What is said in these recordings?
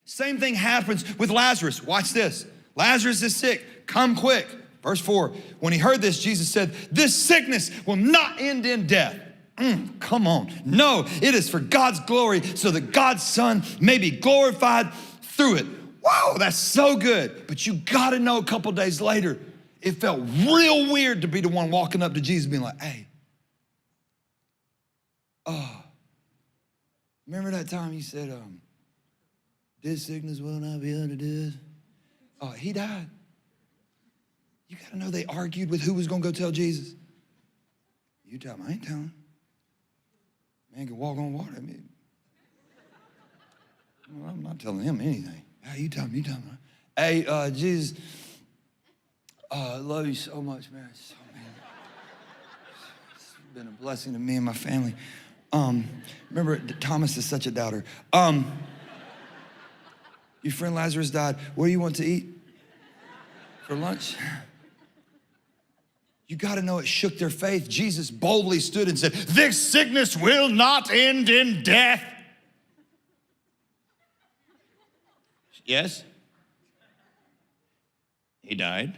Same thing happens with Lazarus. Watch this. Lazarus is sick. Come quick. Verse 4, when he heard this, Jesus said, this sickness will not end in death. Come on. No, it is for God's glory so that God's Son may be glorified through it. Wow, that's so good. But you got to know a couple days later, it felt real weird to be the one walking up to Jesus being like, hey, remember that time he said, this sickness will not be unto death? He died. You got to know they argued with who was going to go tell Jesus. You tell him, I ain't telling him. Man can walk on water. I mean, well, I'm not telling him anything. Hey, you tell him, Hey, Jesus, I love you so much, man. It's been a blessing to me and my family. Remember, Thomas is such a doubter. Your friend Lazarus died. What do you want to eat for lunch? You got to know it shook their faith. Jesus boldly stood and said, this sickness will not end in death. Yes? He died.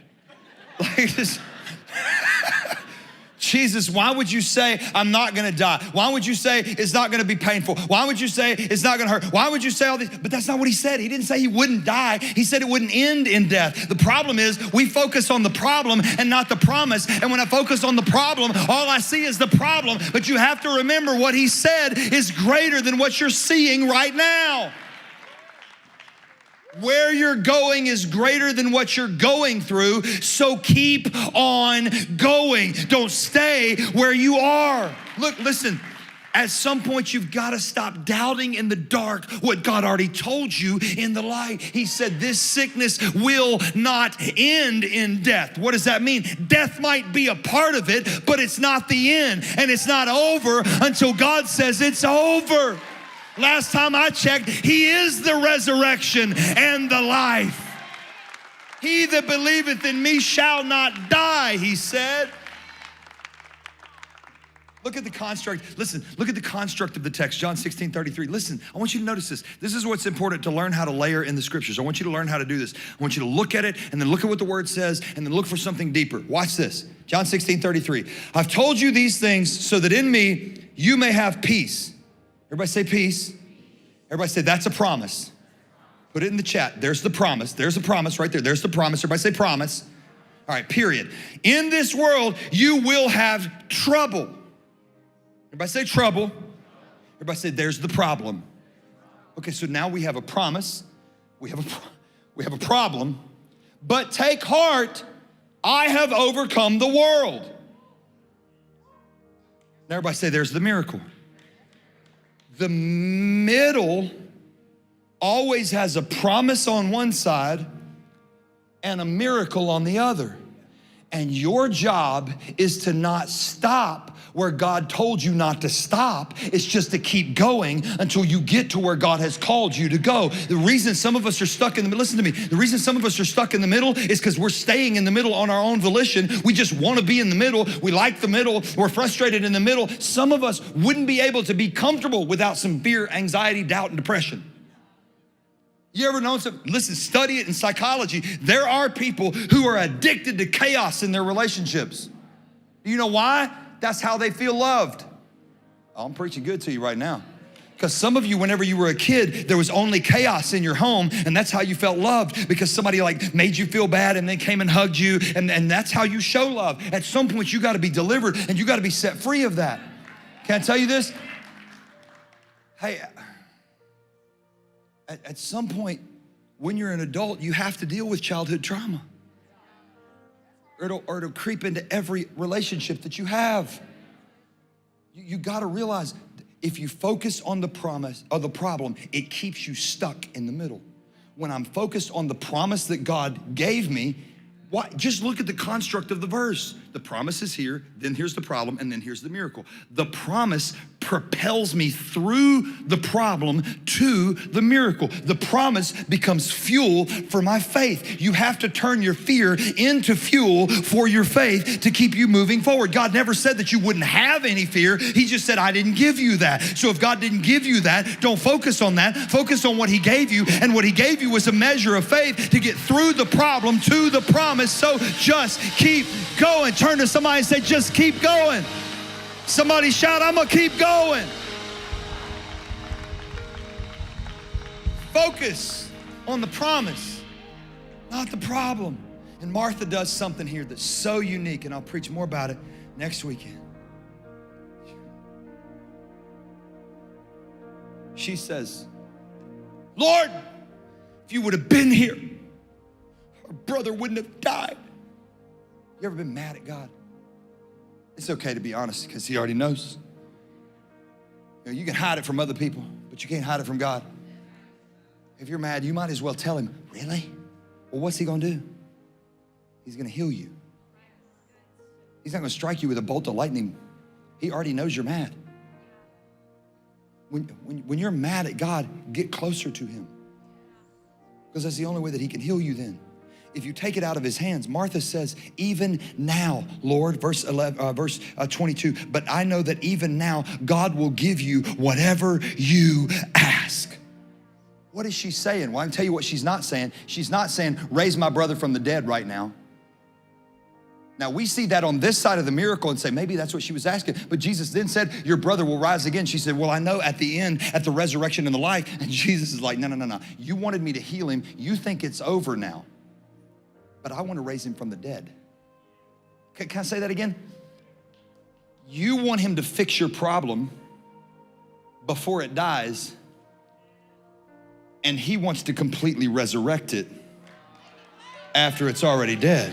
Like this. Jesus, why would you say I'm not gonna die? Why would you say it's not gonna be painful? Why would you say it's not gonna hurt? Why would you say all this? But that's not what he said. He didn't say he wouldn't die. He said it wouldn't end in death. The problem is we focus on the problem and not the promise. And when I focus on the problem, all I see is the problem. But you have to remember what he said is greater than what you're seeing right now. Where you're going is greater than what you're going through, so keep on going. Don't stay where you are. Look, listen, at some point you've got to stop doubting in the dark what God already told you in the light. He said this sickness will not end in death. What does that mean? Death might be a part of it, but it's not the end, and it's not over until God says it's over. Last time I checked, he is the resurrection and the life. He that believeth in me shall not die, he said. Look at the construct. Listen, look at the construct of the text, John 16:33. Listen, I want you to notice this. This is what's important to learn how to layer in the scriptures. I want you to learn how to do this. I want you to look at it and then look at what the word says and then look for something deeper. Watch this. John 16:33. I've told you these things so that in me you may have peace. Everybody say peace. Everybody say that's a promise. Put it in the chat. There's the promise. There's a promise right there. There's the promise. Everybody say promise. All right, period. In this world, you will have trouble. Everybody say trouble. Everybody say there's the problem. Okay, so now we have a promise. We have a problem. But take heart, I have overcome the world. Now everybody say there's the miracle. The middle always has a promise on one side and a miracle on the other. And your job is to not stop where God told you not to stop. It's just to keep going until you get to where God has called you to go. The reason some of us are stuck in the middle, listen to me, the reason some of us are stuck in the middle is because we're staying in the middle on our own volition. We just want to be in the middle. We like the middle. We're frustrated in the middle. Some of us wouldn't be able to be comfortable without some fear, anxiety, doubt, and depression. You ever known some, listen, study it in psychology. There are people who are addicted to chaos in their relationships. Do you know why? That's how they feel loved. Oh, I'm preaching good to you right now. Because some of you, whenever you were a kid, there was only chaos in your home, and that's how you felt loved, because somebody like made you feel bad and then came and hugged you, and that's how you show love. At some point, you got to be delivered, and you got to be set free of that. Can I tell you this? Hey, at some point, when you're an adult, you have to deal with childhood trauma. Or it'll creep into every relationship that you have. You gotta realize, if you focus on the promise or the problem, it keeps you stuck in the middle. When I'm focused on the promise that God gave me, just look at the construct of the verse. The promise is here, then here's the problem, and then here's the miracle. The promise propels me through the problem to the miracle. The promise becomes fuel for my faith. You have to turn your fear into fuel for your faith to keep you moving forward. God never said that you wouldn't have any fear. He just said, I didn't give you that. So if God didn't give you that, don't focus on that. Focus on what he gave you. And what he gave you was a measure of faith to get through the problem to the promise. So just keep going. Turn to somebody and say, just keep going. Somebody shout, I'm gonna keep going. Focus on the promise, not the problem. And Martha does something here that's so unique, and I'll preach more about it next weekend. She says, Lord, if you would have been here, our brother wouldn't have died. You ever been mad at God? It's okay to be honest because he already knows. You can hide it from other people, but you can't hide it from God. If you're mad, you might as well tell him, really? Well, what's he gonna do? He's gonna heal you. He's not gonna strike you with a bolt of lightning. He already knows you're mad. When you're mad at God, get closer to him, because that's the only way that he can heal you then. If you take it out of his hands, Martha says, even now, Lord, verse 22, but I know that even now, God will give you whatever you ask. What is she saying? Well, I can tell you what she's not saying. She's not saying, raise my brother from the dead right now. Now, we see that on this side of the miracle and say, maybe that's what she was asking. But Jesus then said, your brother will rise again. She said, well, I know at the end, at the resurrection and the life. And Jesus is like, no. You wanted me to heal him. You think it's over now. But I want to raise him from the dead. Can I say that again? You want him to fix your problem before it dies, and he wants to completely resurrect it after it's already dead.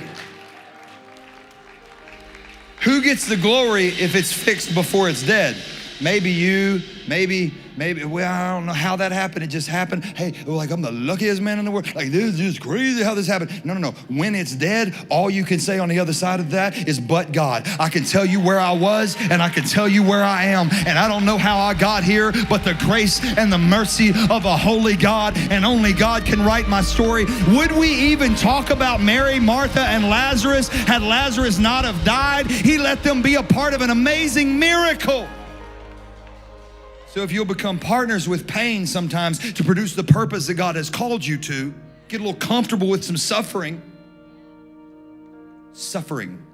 Who gets the glory if it's fixed before it's dead? Maybe you, maybe, well, I don't know how that happened. It just happened. Hey, like I'm the luckiest man in the world. Like this is just crazy how this happened. No. When it's dead, all you can say on the other side of that is, but God. I can tell you where I was and I can tell you where I am. And I don't know how I got here, but the grace and the mercy of a holy God, and only God can write my story. Would we even talk about Mary, Martha, and Lazarus had Lazarus not have died? He let them be a part of an amazing miracle. So if you'll become partners with pain sometimes to produce the purpose that God has called you to, get a little comfortable with some suffering. Suffering.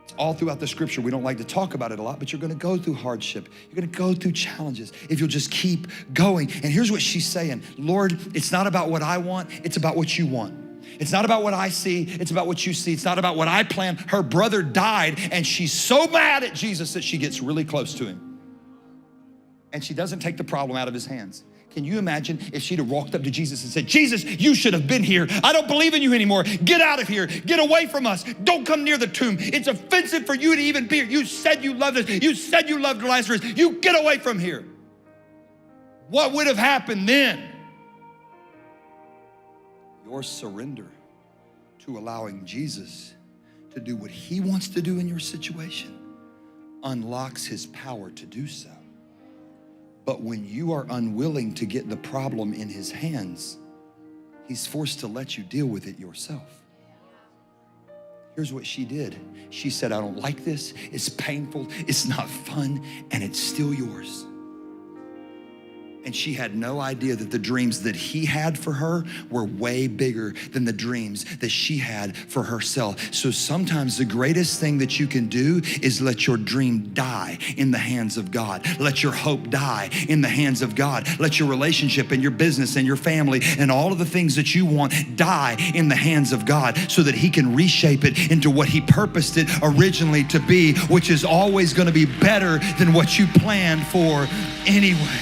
It's all throughout the scripture. We don't like to talk about it a lot, but you're gonna go through hardship. You're gonna go through challenges if you'll just keep going. And here's what she's saying. Lord, it's not about what I want, it's about what you want. It's not about what I see, it's about what you see. It's not about what I plan. Her brother died, and she's so mad at Jesus that she gets really close to him. And she doesn't take the problem out of his hands. Can you imagine if she'd have walked up to Jesus and said, Jesus, you should have been here. I don't believe in you anymore. Get out of here. Get away from us. Don't come near the tomb. It's offensive for you to even be here. You said you loved us. You said you loved Lazarus. You get away from here. What would have happened then? Your surrender to allowing Jesus to do what he wants to do in your situation unlocks his power to do so. But when you are unwilling to get the problem in his hands, he's forced to let you deal with it yourself. Here's what she did. She said, I don't like this. It's painful. It's not fun. And it's still yours. And she had no idea that the dreams that he had for her were way bigger than the dreams that she had for herself. So sometimes the greatest thing that you can do is let your dream die in the hands of God. Let your hope die in the hands of God. Let your relationship and your business and your family and all of the things that you want die in the hands of God, so that he can reshape it into what he purposed it originally to be, which is always going to be better than what you planned for anyway.